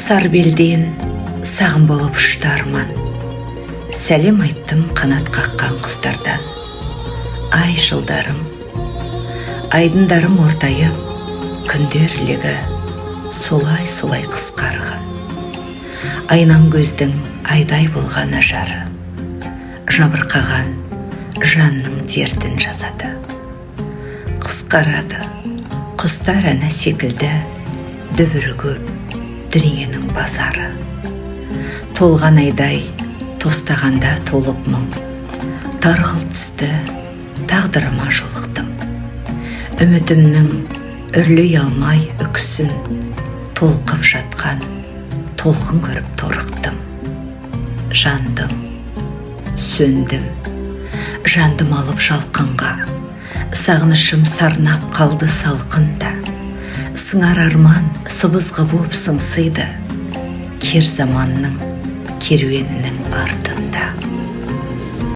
Сар белден сағым болып ұшты арман. Сәлем айттым қанат қаққан құстардан. Ай жылдарым, айдындарым ортайып, күндер легі солай қысқарған. Айнам көздің айдай болған ажары, жабырқаған жанның дертін жазады. Қысқарады құстар әні секілді, дүбірі көп дүниенің базары. Толған айдай тостағанда толып мұң, тарғыл түсті тағдырыма жолықтым. Үмітімнің үрлей алмай үксін, толқып жатқан толқын көріп торықтым. Жандым, сөндім, жандым алып жалқынға, сағынышым сарнап қалды салқында. Сыңар арман сыбызғы боп сыңсыйды, кер заманның керуенінің артында.